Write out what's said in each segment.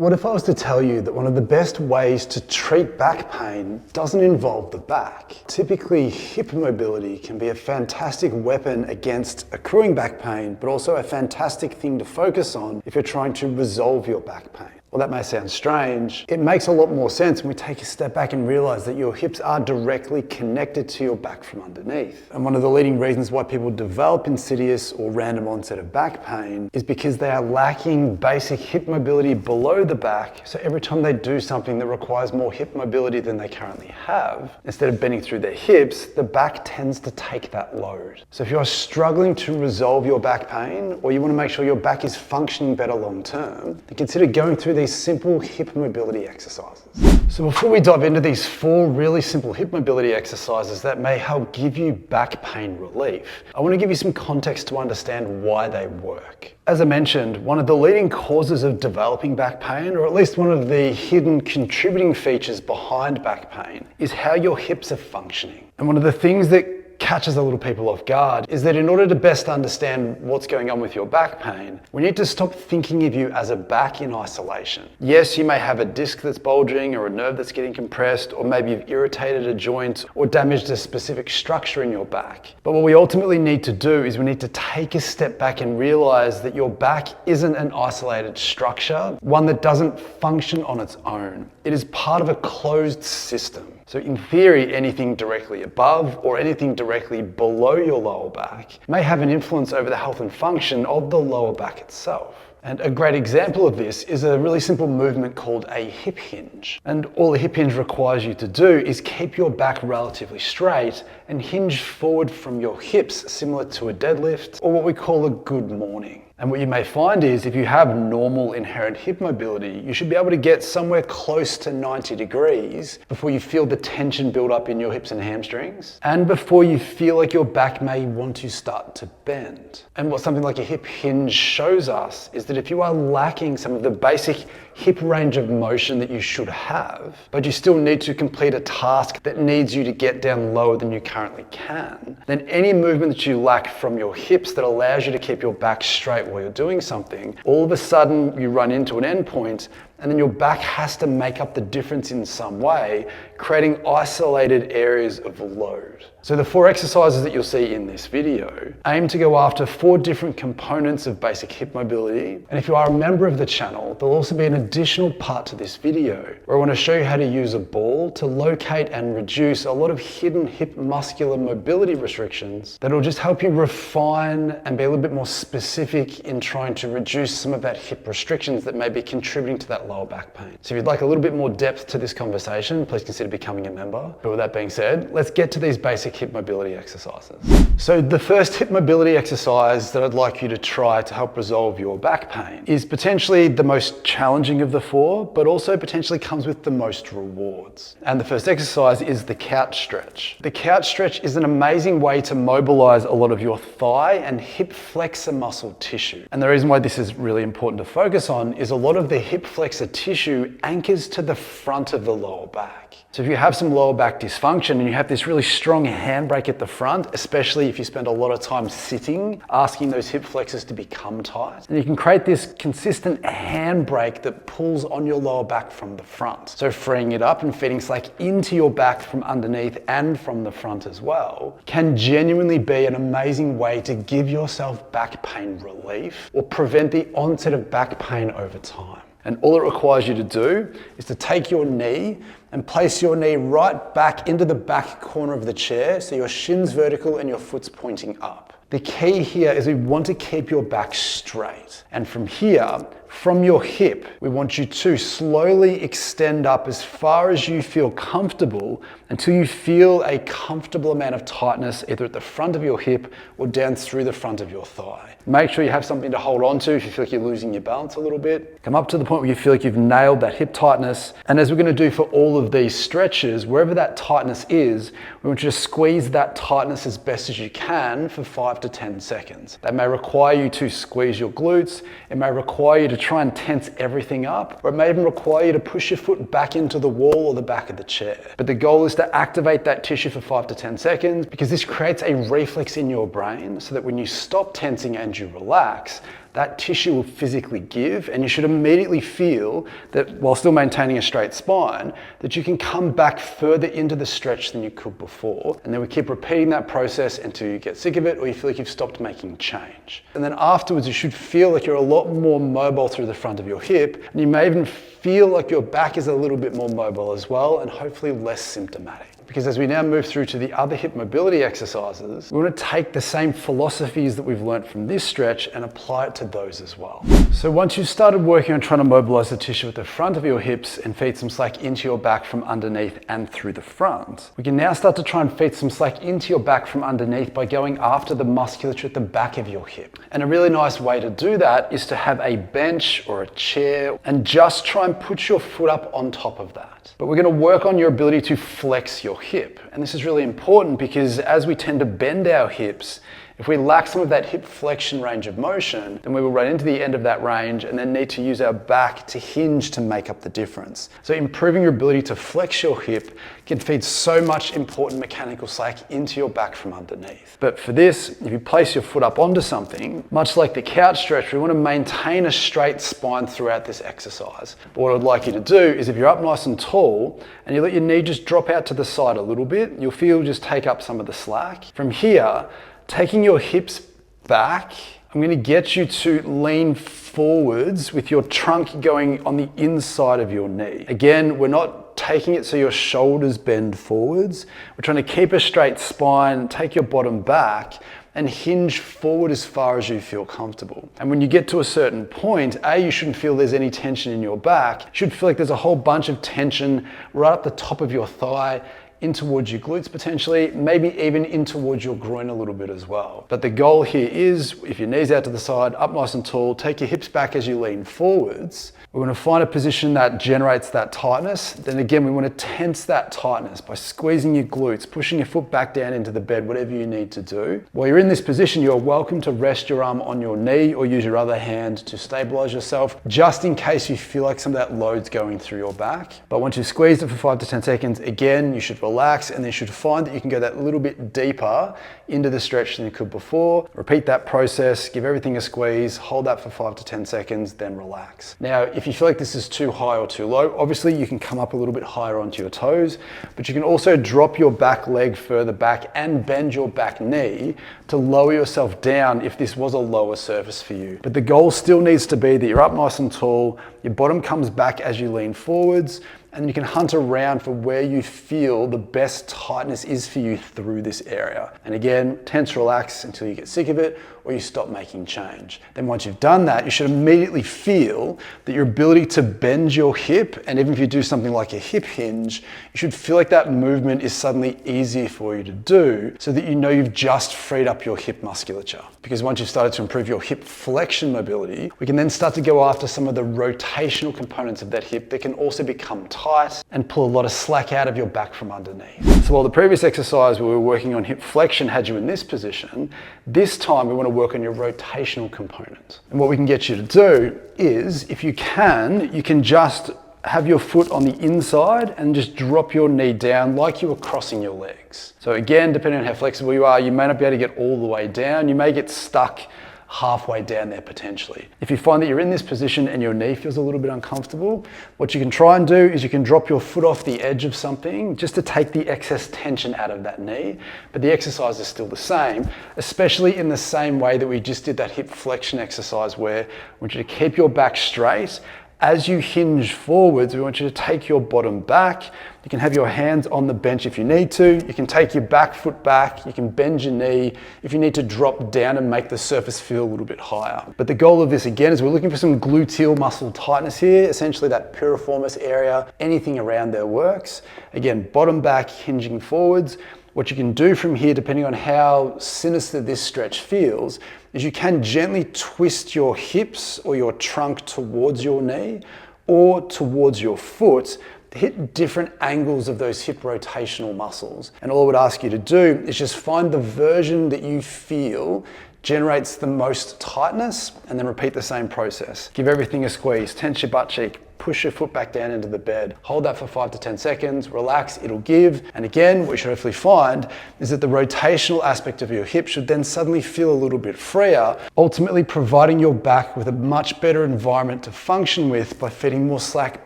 What if I was to tell you that one of the best ways to treat back pain doesn't involve the back? Typically, hip mobility can be a fantastic weapon against accruing back pain, but also a fantastic thing to focus on if you're trying to resolve your back pain. Well, that may sound strange. It makes a lot more sense when we take a step back and realize that your hips are directly connected to your back from underneath. And one of the leading reasons why people develop insidious or random onset of back pain is because they are lacking basic hip mobility below the back. So every time they do something that requires more hip mobility than they currently have, instead of bending through their hips, the back tends to take that load. So if you're struggling to resolve your back pain, or you want to make sure your back is functioning better long term, then consider going through these simple hip mobility exercises. So before we dive into these 4 really simple hip mobility exercises that may help give you back pain relief, I want to give you some context to understand why they work. As I mentioned, one of the leading causes of developing back pain, or at least one of the hidden contributing features behind back pain, is how your hips are functioning. And one of the things that catches a little people off guard is that in order to best understand what's going on with your back pain, we need to stop thinking of you as a back in isolation. Yes, you may have a disc that's bulging or a nerve that's getting compressed, or maybe you've irritated a joint or damaged a specific structure in your back. But what we ultimately need to do is we need to take a step back and realize that your back isn't an isolated structure, one that doesn't function on its own. It is part of a closed system. So in theory, anything directly above or anything directly below your lower back may have an influence over the health and function of the lower back itself. And a great example of this is a really simple movement called a hip hinge. And all a hip hinge requires you to do is keep your back relatively straight and hinge forward from your hips, similar to a deadlift, or what we call a good morning. And what you may find is if you have normal inherent hip mobility, you should be able to get somewhere close to 90 degrees before you feel the tension build up in your hips and hamstrings, and before you feel like your back may want to start to bend. And what something like a hip hinge shows us is that if you are lacking some of the basic hip range of motion that you should have, but you still need to complete a task that needs you to get down lower than you currently can, then any movement that you lack from your hips that allows you to keep your back straight while you're doing something, all of a sudden you run into an endpoint, and then your back has to make up the difference in some way, creating isolated areas of load. So the 4 exercises that you'll see in this video aim to go after 4 different components of basic hip mobility. And if you are a member of the channel, there'll also be an additional part to this video where I want to show you how to use a ball to locate and reduce a lot of hidden hip muscular mobility restrictions that'll just help you refine and be a little bit more specific in trying to reduce some of that hip restrictions that may be contributing to that lower back pain. So if you'd like a little bit more depth to this conversation, please consider becoming a member. But with that being said, let's get to these basic hip mobility exercises. So the first hip mobility exercise that I'd like you to try to help resolve your back pain is potentially the most challenging of the 4, but also potentially comes with the most rewards. And the first exercise is the couch stretch. The couch stretch is an amazing way to mobilize a lot of your thigh and hip flexor muscle tissue. And the reason why this is really important to focus on is a lot of the hip flexor tissue anchors to the front of the lower back. So if you have some lower back dysfunction and you have this really strong handbrake at the front, especially if you spend a lot of time sitting, asking those hip flexors to become tight, and you can create this consistent handbrake that pulls on your lower back from the front. So freeing it up and feeding slack into your back from underneath and from the front as well can genuinely be an amazing way to give yourself back pain relief or prevent the onset of back pain over time. And all it requires you to do is to take your knee and place your knee right back into the back corner of the chair so your shin's vertical and your foot's pointing up. The key here is we want to keep your back straight. And from here, from your hip, we want you to slowly extend up as far as you feel comfortable until you feel a comfortable amount of tightness either at the front of your hip or down through the front of your thigh. Make sure you have something to hold on to if you feel like you're losing your balance a little bit. Come up to the point where you feel like you've nailed that hip tightness. And as we're going to do for all of these stretches, wherever that tightness is, we want you to squeeze that tightness as best as you can for 5 to 10 seconds. That may require you to squeeze your glutes. It may require you to try and tense everything up, or it may even require you to push your foot back into the wall or the back of the chair. But the goal is to activate that tissue for 5 to 10 seconds because this creates a reflex in your brain so that when you stop tensing and you relax, that tissue will physically give, and you should immediately feel that while still maintaining a straight spine, that you can come back further into the stretch than you could before. And then we keep repeating that process until you get sick of it or you feel like you've stopped making change. And then afterwards, you should feel like you're a lot more mobile through the front of your hip, and you may even feel like your back is a little bit more mobile as well, and hopefully less symptomatic. Because as we now move through to the other hip mobility exercises, we want to take the same philosophies that we've learned from this stretch and apply it to those as well. So once you've started working on trying to mobilize the tissue at the front of your hips and feed some slack into your back from underneath and through the front, we can now start to try and feed some slack into your back from underneath by going after the musculature at the back of your hip. And a really nice way to do that is to have a bench or a chair and just try and put your foot up on top of that. But we're going to work on your ability to flex your hip. And this is really important because as we tend to bend our hips, if we lack some of that hip flexion range of motion, then we will run into the end of that range and then need to use our back to hinge to make up the difference. So improving your ability to flex your hip can feed so much important mechanical slack into your back from underneath. But for this, if you place your foot up onto something, much like the couch stretch, we want to maintain a straight spine throughout this exercise. But what I'd like you to do is if you're up nice and tall and you let your knee just drop out to the side a little bit, you'll feel just take up some of the slack. From here, taking your hips back, I'm going to get you to lean forwards with your trunk going on the inside of your knee. Again, we're not taking it so your shoulders bend forwards. We're trying to keep a straight spine, take your bottom back, and hinge forward as far as you feel comfortable. And when you get to a certain point, you shouldn't feel there's any tension in your back. You should feel like there's a whole bunch of tension right up the top of your thigh, in towards your glutes potentially, maybe even in towards your groin a little bit as well. But the goal here is, if your knees out to the side, up nice and tall, take your hips back as you lean forwards. We want to find a position that generates that tightness. Then again, we want to tense that tightness by squeezing your glutes, pushing your foot back down into the bed, whatever you need to do. While you're in this position, you're welcome to rest your arm on your knee or use your other hand to stabilize yourself, just in case you feel like some of that load's going through your back. But once you've squeezed it for 5 to 10 seconds, again, you should relax, and then you should find that you can go that little bit deeper into the stretch than you could before. Repeat that process, give everything a squeeze, hold that for 5 to 10 seconds, then relax. Now, if you feel like this is too high or too low, obviously you can come up a little bit higher onto your toes, but you can also drop your back leg further back and bend your back knee to lower yourself down if this was a lower surface for you. But the goal still needs to be that you're up nice and tall, your bottom comes back as you lean forwards, and you can hunt around for where you feel the best tightness is for you through this area. And again, tense, relax until you get sick of it or you stop making change. Then once you've done that, you should immediately feel that your ability to bend your hip, and even if you do something like a hip hinge, you should feel like that movement is suddenly easier for you to do so that you know you've just freed up your hip musculature. Because once you've started to improve your hip flexion mobility, we can then start to go after some of the rotational components of that hip that can also become tight and pull a lot of slack out of your back from underneath. So while the previous exercise where we were working on hip flexion had you in this position, this time we want to work on your rotational component. And what we can get you to do is, if you can just have your foot on the inside and just drop your knee down like you were crossing your legs. So again, depending on how flexible you are, you may not be able to get all the way down. You may get stuck halfway down there potentially. If you find that you're in this position and your knee feels a little bit uncomfortable, what you can try and do is you can drop your foot off the edge of something just to take the excess tension out of that knee. But the exercise is still the same, especially in the same way that we just did that hip flexion exercise where we want you to keep your back straight. As you hinge forwards, we want you to take your bottom back. You can have your hands on the bench if you need to. You can take your back foot back. You can bend your knee if you need to drop down and make the surface feel a little bit higher. But the goal of this again is we're looking for some gluteal muscle tightness here, essentially that piriformis area. Anything around there works. Again, bottom back, hinging forwards. What you can do from here, depending on how sinister this stretch feels, is you can gently twist your hips or your trunk towards your knee or towards your foot to hit different angles of those hip rotational muscles. And all I would ask you to do is just find the version that you feel generates the most tightness and then repeat the same process. Give everything a squeeze, tense your butt cheek, push your foot back down into the bed. Hold that for 5 to 10 seconds, relax, it'll give. And again, what you should hopefully find is that the rotational aspect of your hip should then suddenly feel a little bit freer, ultimately providing your back with a much better environment to function with by feeding more slack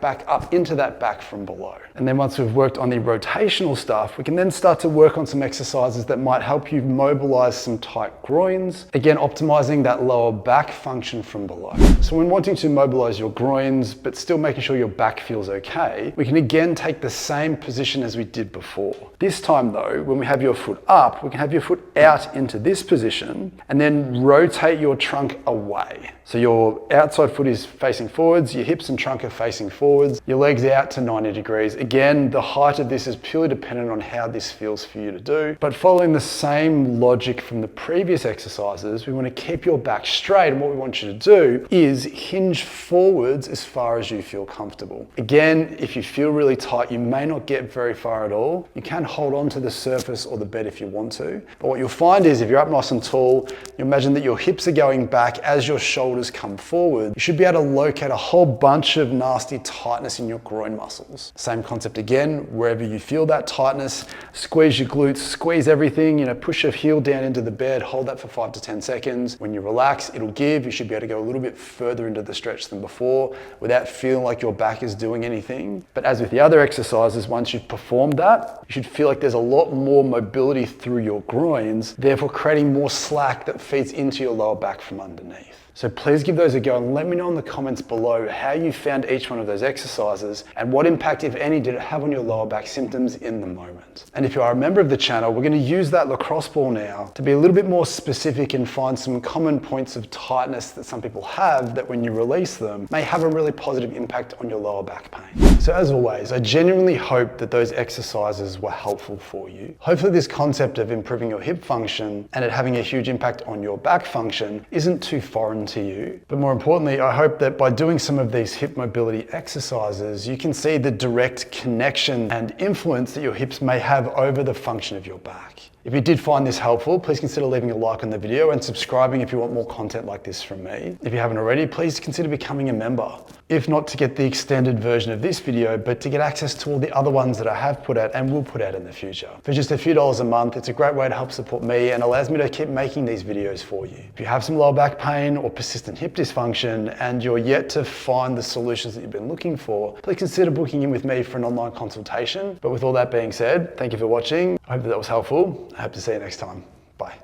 back up into that back from below. And then once we've worked on the rotational stuff, we can then start to work on some exercises that might help you mobilize some tight groins, again optimizing that lower back function from below. So when wanting to mobilize your groins but still making sure your back feels okay, we can again take the same position as we did before. This time though, when we have your foot up, we can have your foot out into this position and then rotate your trunk away. So your outside foot is facing forwards, your hips and trunk are facing forwards, your legs out to 90 degrees. Again, the height of this is purely dependent on how this feels for you to do. But following the same logic from the previous exercises, we want to keep your back straight, and what we want you to do is hinge forwards as far as you feel comfortable. Again, if you feel really tight, you may not get very far at all. You can hold on to the surface or the bed if you want to. But what you'll find is if you're up nice and tall, you imagine that your hips are going back as your shoulders come forward. You should be able to locate a whole bunch of nasty tightness in your groin muscles. Same concept again, wherever you feel that tightness, squeeze your glutes, squeeze everything, push your heel down into the bed, hold that for 5 to 10 seconds. When you relax, it'll give. You should be able to go a little bit further into the stretch than before without feeling like your back is doing anything. But as with the other exercises, once you've performed that, you should feel like there's a lot more mobility through your groins, therefore creating more slack that feeds into your lower back from underneath. So please give those a go and let me know in the comments below how you found each one of those exercises and what impact, if any, did it have on your lower back symptoms in the moment. And if you are a member of the channel, we're going to use that lacrosse ball now to be a little bit more specific and find some common points of tightness that some people have that when you release them may have a really positive impact on your lower back pain. So as always, I genuinely hope that those exercises were helpful for you. Hopefully this concept of improving your hip function and it having a huge impact on your back function isn't too foreign to you. But more importantly, I hope that by doing some of these hip mobility exercises, you can see the direct connection and influence that your hips may have over the function of your back. If you did find this helpful, please consider leaving a like on the video and subscribing if you want more content like this from me. If you haven't already, please consider becoming a member. If not to get the extended version of this video, but to get access to all the other ones that I have put out and will put out in the future. For just a few dollars a month, it's a great way to help support me and allows me to keep making these videos for you. If you have some lower back pain or persistent hip dysfunction and you're yet to find the solutions that you've been looking for, please consider booking in with me for an online consultation. But with all that being said, thank you for watching. I hope that was helpful. I hope to see you next time. Bye.